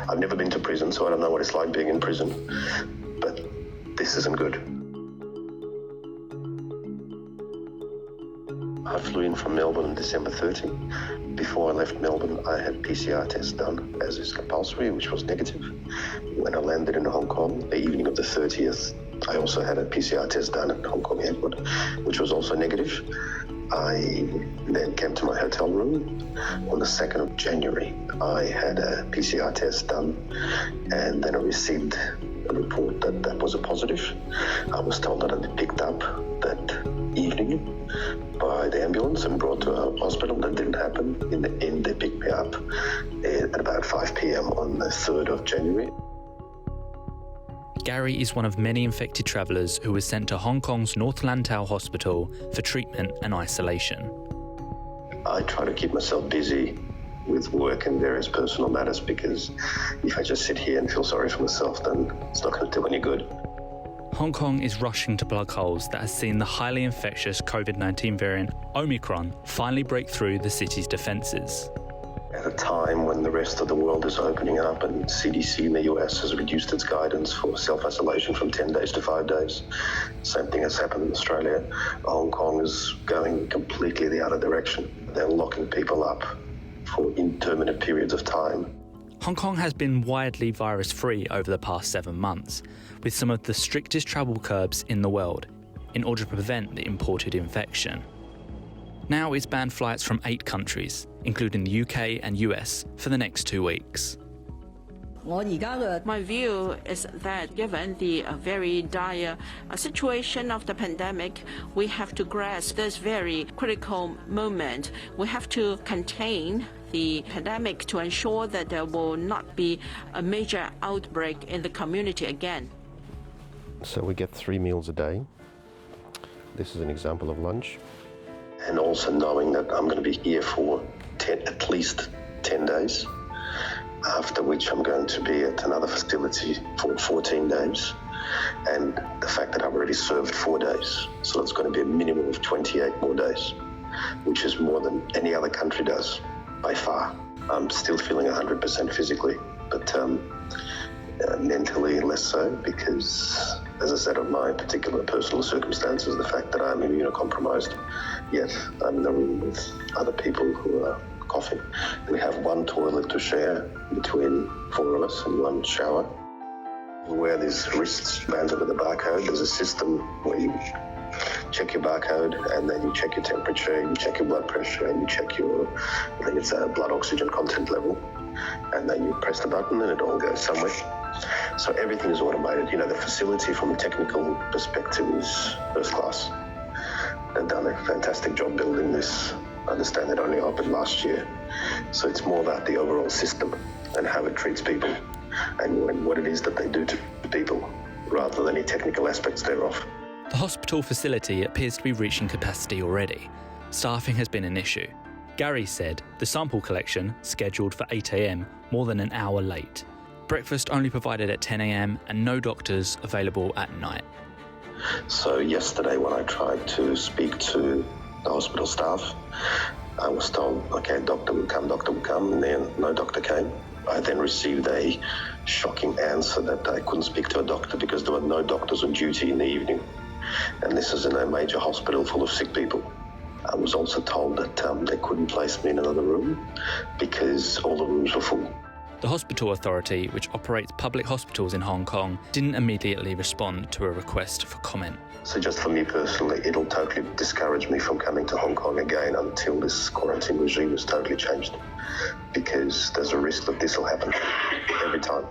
I've never been to prison, so I don't know what it's like being in prison, but this isn't good. I flew in from Melbourne on December 30. Before I left Melbourne, I had PCR tests done, as is compulsory, which was negative. When I landed in Hong Kong, the evening of the 30th, I also had a PCR test done at Hong Kong airport, which was also negative. I then came to my hotel room. On the 2nd of January, I had a PCR test done, and then I received a report that was a positive. I was told that I'd been picked up that evening by the ambulance and brought to a hospital. That didn't happen. In the end, they picked me up at about 5 p.m. on the 3rd of January. Garry is one of many infected travellers who was sent to Hong Kong's North Lantau Hospital for treatment and isolation. I try to keep myself busy with work and various personal matters, because if I just sit here and feel sorry for myself, then it's not going to do any good. Hong Kong is rushing to plug holes that has seen the highly infectious COVID-19 variant Omicron finally break through the city's defences. At a time when the rest of the world is opening up and CDC in the US has reduced its guidance for self-isolation from 10 days to 5 days, same thing has happened in Australia. Hong Kong is going completely the other direction. They're locking people up for indeterminate periods of time. Hong Kong has been widely virus-free over the past 7 months, with some of the strictest travel curbs in the world, in order to prevent the imported infection. Now it's banned flights from 8 countries, including the UK and US, for the next 2 weeks. My view is that given the very dire situation of the pandemic, we have to grasp this very critical moment. We have to contain the pandemic to ensure that there will not be a major outbreak in the community again. So we get 3 meals a day. This is an example of lunch. And also knowing that I'm going to be here for at least 10 days, after which I'm going to be at another facility for 14 days. And the fact that I've already served 4 days, so it's going to be a minimum of 28 more days, which is more than any other country does, by far. I'm still feeling 100% physically, but mentally less so, because, as I said, of my particular personal circumstances, the fact that I'm immunocompromised, yet I'm in the room with other people who are coughing. We have one toilet to share between 4 of us and one shower. We wear these wristbands with the barcode. There's a system where you check your barcode, and then you check your temperature, you check your blood pressure, and you check your, I think it's a blood oxygen content level. And then you press the button and it all goes somewhere. So everything is automated. You know, the facility from a technical perspective is first class. They've done a fantastic job building this. I understand it only opened last year. So it's more about the overall system and how it treats people and what it is that they do to people, rather than any technical aspects thereof. The hospital facility appears to be reaching capacity already. Staffing has been an issue. Garry said the sample collection, scheduled for 8 a.m, more than an hour late. Breakfast only provided at 10 a.m, and no doctors available at night. So yesterday when I tried to speak to the hospital staff, I was told, okay, doctor will come, and then no doctor came. I then received a shocking answer that I couldn't speak to a doctor because there were no doctors on duty in the evening. And this is in a major hospital full of sick people. I was also told that they couldn't place me in another room because all the rooms were full. The hospital authority, which operates public hospitals in Hong Kong, didn't immediately respond to a request for comment. So just for me personally, it'll totally discourage me from coming to Hong Kong again until this quarantine regime is totally changed, because there's a risk that this will happen every time.